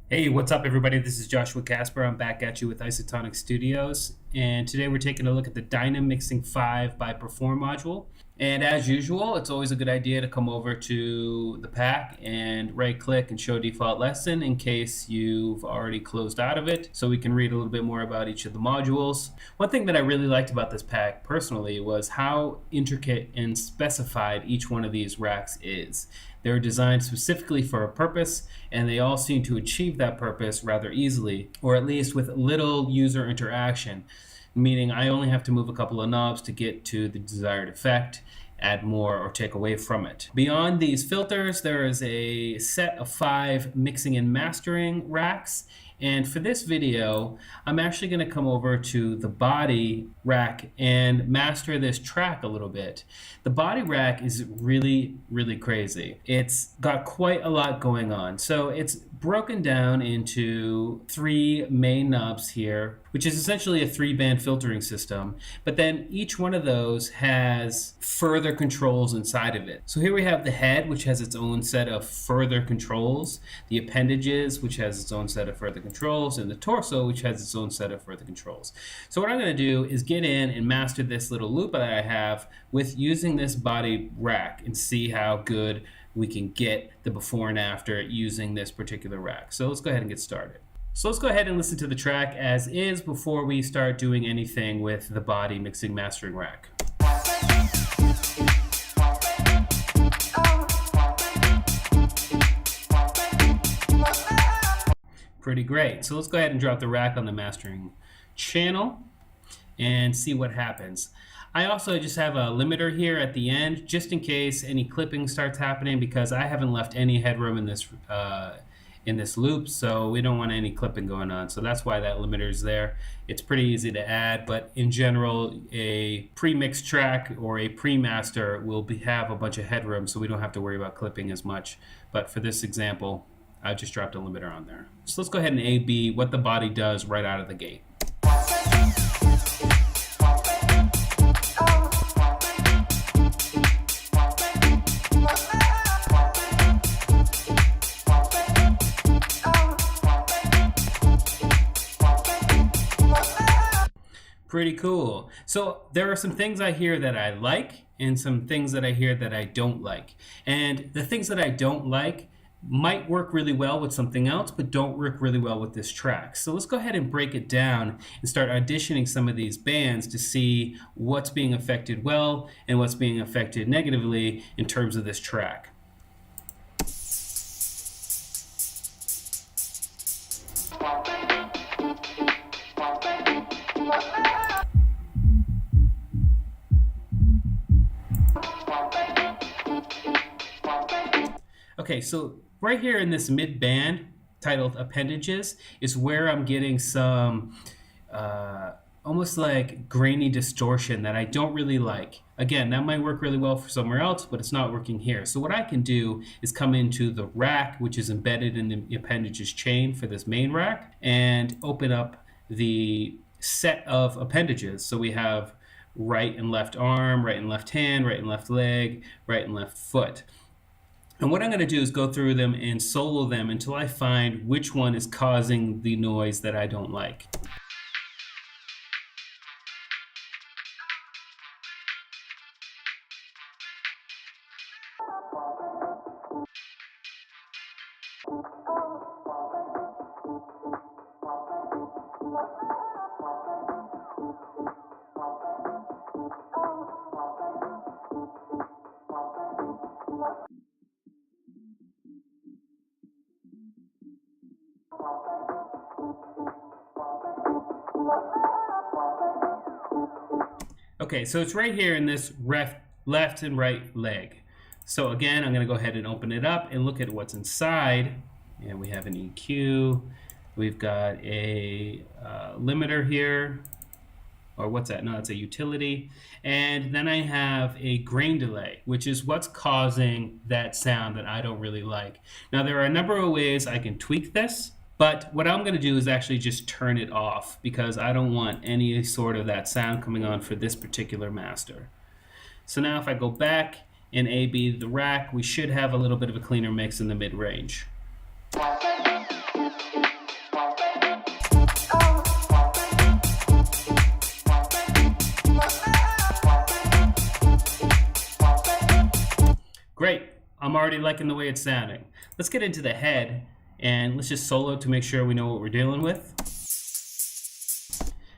Hey, what's up everybody? This is Joshua Casper. I'm back at you with Isotonic Studios, and today we're taking a look at the DynaMixing 5 by PerforModule. And as usual, it's always a good idea to come over to the pack and right click and show default lesson in case you've already closed out of it, so we can read a little bit more about each of the modules. One thing that I really liked about this pack personally was how intricate and specified each one of these racks is. They're designed specifically for a purpose, and they all seem to achieve that purpose rather easily, or at least with little user interaction, meaning I only have to move a couple of knobs to get to the desired effect, add more, or take away from it. Beyond these filters, there is a set of 5 mixing and mastering racks. And for this video, I'm actually going to come over to the body rack and master this track a little bit. The body rack is really crazy. It's got quite a lot going on. So it's broken down into 3 main knobs here, which is essentially a 3-band filtering system. But then each one of those has further controls inside of it. So here we have the head, which has its own set of further controls, the appendages, which has its own set of further controls, and the torso, which has its own set of further controls. So what I'm going to do is get in and master this little loop that I have with using this body rack and see how good we can get the before and after using this particular rack. So let's go ahead and get started. So let's go ahead and listen to the track as is before we start doing anything with the body mixing mastering rack. Pretty great. So let's go ahead and drop the rack on the mastering channel and see what happens. I also just have a limiter here at the end just in case any clipping starts happening, because I haven't left any headroom in this loop, so we don't want any clipping going on. So that's why that limiter is there. It's pretty easy to add, but in general, a pre-mixed track or a pre-master will have a bunch of headroom, so we don't have to worry about clipping as much. But for this example, I just dropped a limiter on there. So let's go ahead and A/B what the body does right out of the gate. Pretty cool. So there are some things I hear that I like and some things that I hear that I don't like. And the things that I don't like might work really well with something else, but don't work really well with this track. So let's go ahead and break it down and start auditioning some of these bands to see what's being affected well and what's being affected negatively in terms of this track. Okay, so right here in this mid band titled Appendages is where I'm getting some almost like grainy distortion that I don't really like. Again, that might work really well for somewhere else, but it's not working here. So what I can do is come into the rack, which is embedded in the appendages chain for this main rack, and open up the set of appendages. So we have right and left arm, right and left hand, right and left leg, right and left foot. And what I'm going to do is go through them and solo them until I find which one is causing the noise that I don't like. Okay, so it's right here in this left and right leg. So again, I'm going to go ahead and open it up and look at what's inside. And we have an EQ. We've got a limiter here. Or what's that? No, it's a utility. And then I have a grain delay, which is what's causing that sound that I don't really like. Now, there are a number of ways I can tweak this. But what I'm going to do is actually just turn it off, because I don't want any sort of that sound coming on for this particular master. So now if I go back and A/B the rack, we should have a little bit of a cleaner mix in the mid-range. Great. I'm already liking the way it's sounding. Let's get into the head and let's just solo to make sure we know what we're dealing with.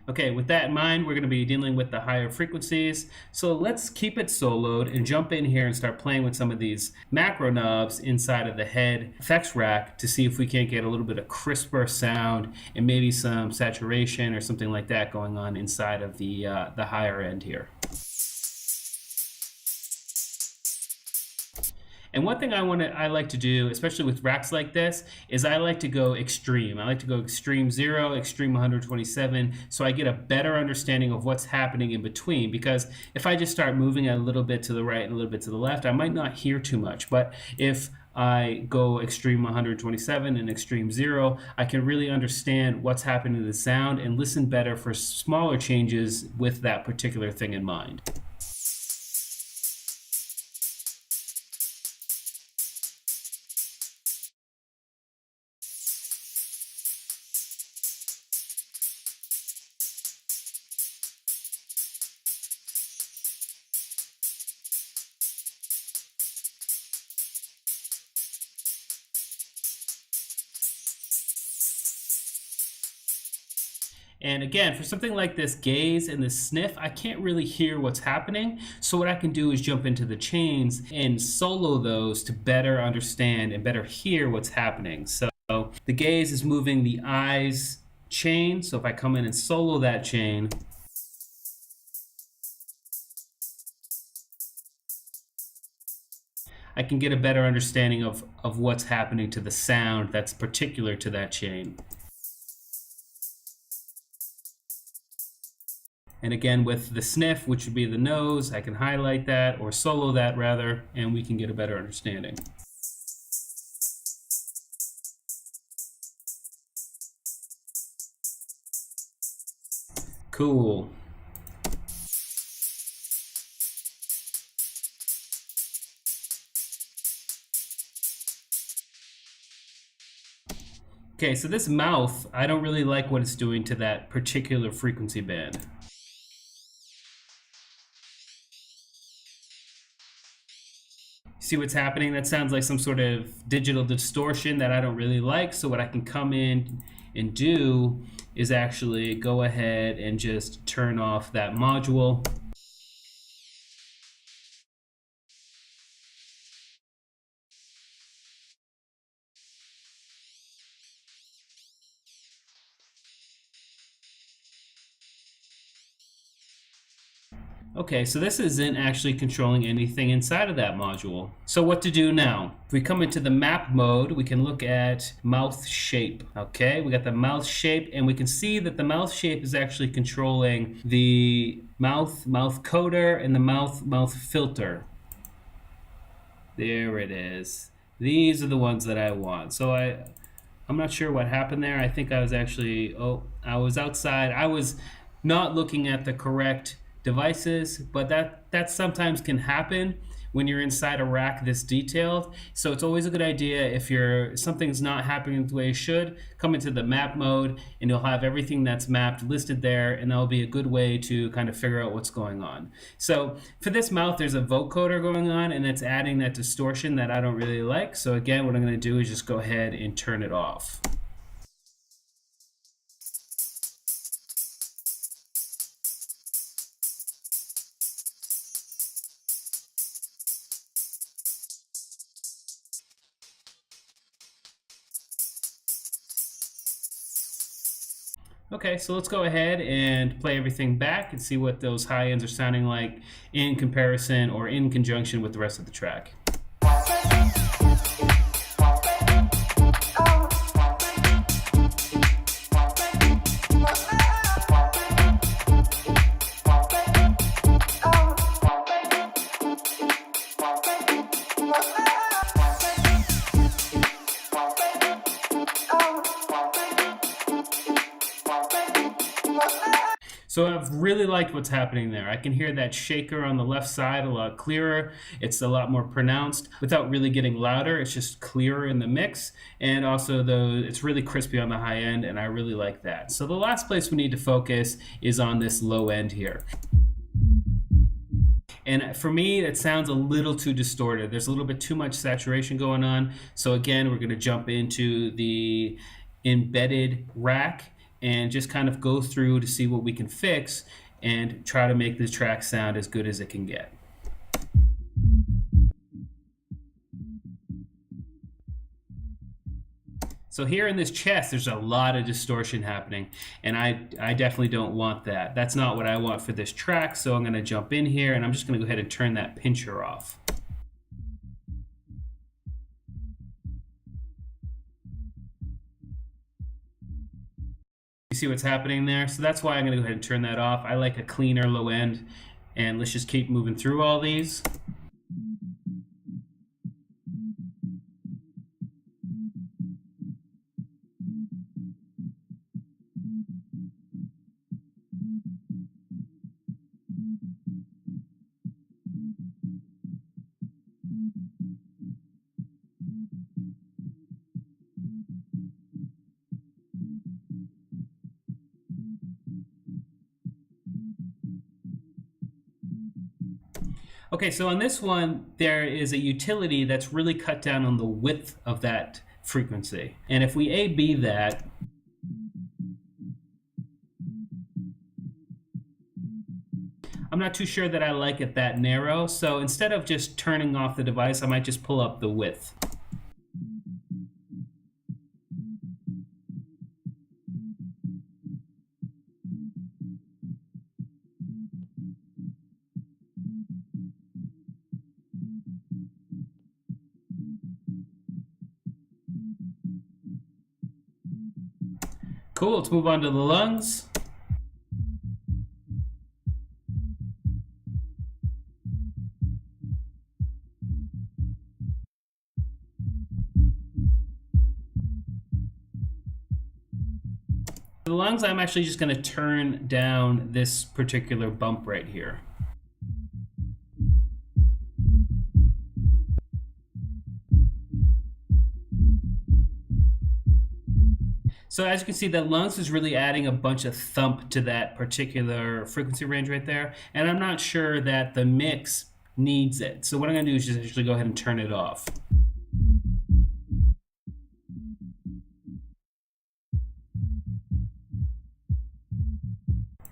Okay, with that in mind, we're going to be dealing with the higher frequencies. So let's keep it soloed and jump in here and start playing with some of these macro knobs inside of the head effects rack to see if we can't get a little bit of crisper sound and maybe some saturation or something like that going on inside of the higher end here. And one thing I like to do, especially with racks like this, is I like to go extreme. I like to go extreme 0, extreme 127, so I get a better understanding of what's happening in between. Because if I just start moving it a little bit to the right and a little bit to the left, I might not hear too much. But if I go extreme 127 and extreme 0, I can really understand what's happening to the sound and listen better for smaller changes with that particular thing in mind. And again, for something like this gaze and this sniff, I can't really hear what's happening. So what I can do is jump into the chains and solo those to better understand and better hear what's happening. So the gaze is moving the eyes chain. So if I come in and solo that chain, I can get a better understanding of what's happening to the sound that's particular to that chain. And again, with the sniff, which would be the nose, I can highlight that or solo that rather, and we can get a better understanding. Cool. Okay, so this mouth, I don't really like what it's doing to that particular frequency band. See what's happening? That sounds like some sort of digital distortion that I don't really like. So what I can come in and do is actually go ahead and just turn off that module. Okay, so this isn't actually controlling anything inside of that module. So what to do now? If we come into the map mode, we can look at mouth shape. Okay, we got the mouth shape, and we can see that the mouth shape is actually controlling the mouth coder and the mouth filter. There it is. These are the ones that I want. So I'm not sure what happened there. I think I was actually, I was outside. I was not looking at the correct devices, but that sometimes can happen when you're inside a rack this detailed. So it's always a good idea, if something's not happening the way it should, come into the map mode and you'll have everything that's mapped listed there, and that'll be a good way to kind of figure out what's going on. So for this mouth, there's a vocoder going on, and it's adding that distortion that I don't really like. So again, what I'm going to do is just go ahead and turn it off. Okay, so let's go ahead and play everything back and see what those high ends are sounding like in comparison or in conjunction with the rest of the track. So I've really liked what's happening there. I can hear that shaker on the left side a lot clearer. It's a lot more pronounced without really getting louder. It's just clearer in the mix. And also it's really crispy on the high end, and I really like that. So the last place we need to focus is on this low end here. And for me, it sounds a little too distorted. There's a little bit too much saturation going on. So again, we're going to jump into the embedded rack and just kind of go through to see what we can fix and try to make this track sound as good as it can get. So here in this chest, there's a lot of distortion happening, and I definitely don't want that. That's not what I want for this track, so I'm gonna jump in here and I'm just gonna go ahead and turn that pincher off. You see what's happening there? So that's why I'm gonna go ahead and turn that off. I like a cleaner low end, and let's just keep moving through all these. Okay, so on this one, there is a utility that's really cut down on the width of that frequency. And if we A/B that, I'm not too sure that I like it that narrow. So instead of just turning off the device, I might just pull up the width. Cool, let's move on to the lungs. The lungs, I'm actually just going to turn down this particular bump right here. So as you can see, the lungs is really adding a bunch of thump to that particular frequency range right there. And I'm not sure that the mix needs it. So what I'm going to do is just actually go ahead and turn it off.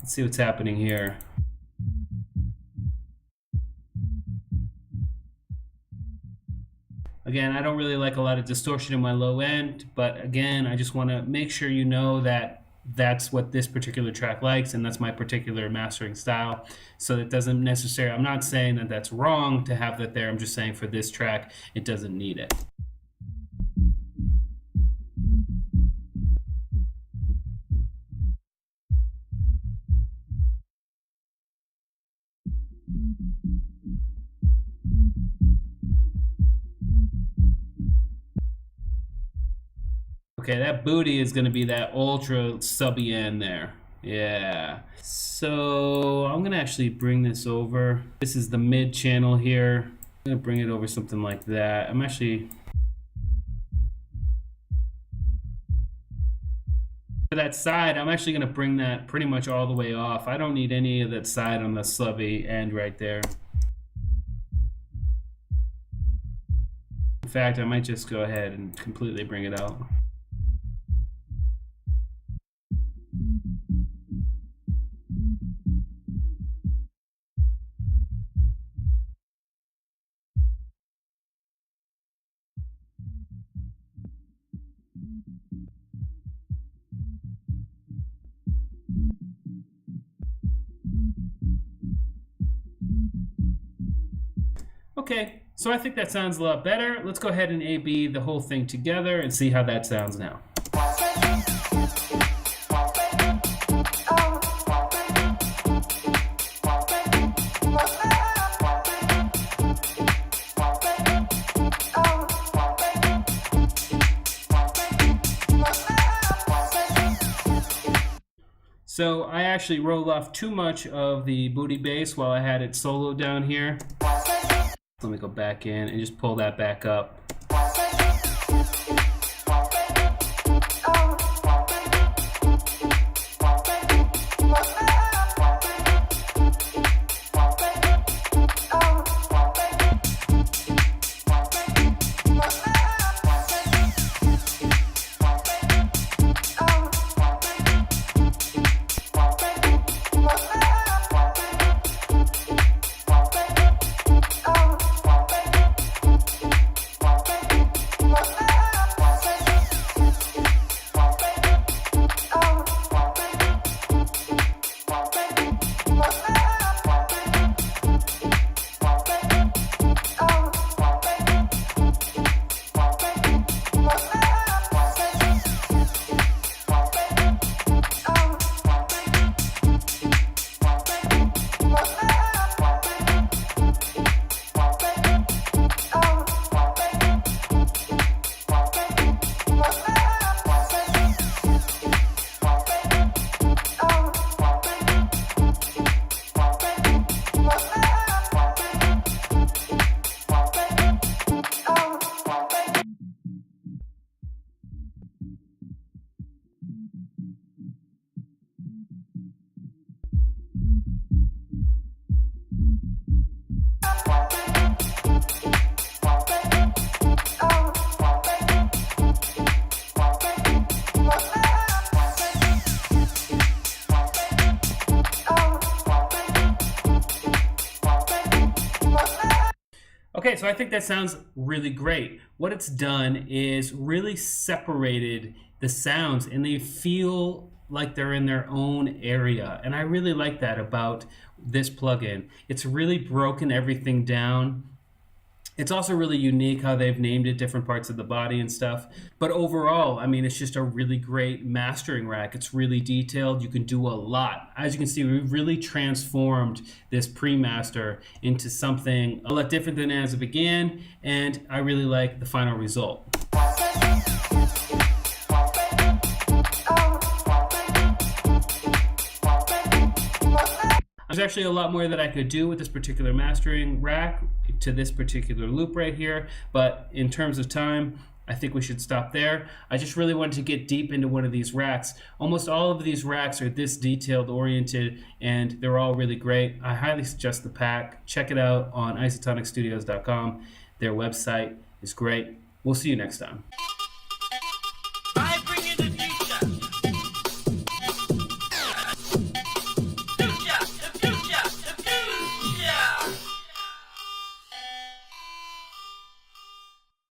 Let's see what's happening here. Again, I don't really like a lot of distortion in my low end, but again, I just want to make sure you know that that's what this particular track likes, and that's my particular mastering style. So it doesn't necessarily, I'm not saying that that's wrong to have that there. I'm just saying for this track, it doesn't need it. Okay, that booty is going to be that ultra subby end there. Yeah. So I'm going to actually bring this over. This is the mid channel here. I'm going to bring it over something like that. I'm actually... For that side, I'm actually going to bring that pretty much all the way off. I don't need any of that side on the subby end right there. In fact, I might just go ahead and completely bring it out. Okay, so I think that sounds a lot better. Let's go ahead and A/B the whole thing together and see how that sounds now. So I actually rolled off too much of the booty bass while I had it soloed down here. Let me go back in and just pull that back up. Okay, so I think that sounds really great. What it's done is really separated the sounds and they feel like they're in their own area. And I really like that about this plugin. It's really broken everything down. It's also really unique how they've named it different parts of the body and stuff. But overall, I mean, it's just a really great mastering rack. It's really detailed. You can do a lot. As you can see, we've really transformed this pre-master into something a lot different than as it began. And I really like the final result. There's actually a lot more that I could do with this particular mastering rack to this particular loop right here, but in terms of time, I think we should stop there. I just really wanted to get deep into one of these racks. Almost all of these racks are this detailed oriented and they're all really great. I highly suggest the pack. Check it out on isotonicstudios.com. Their website is great. We'll see you next time.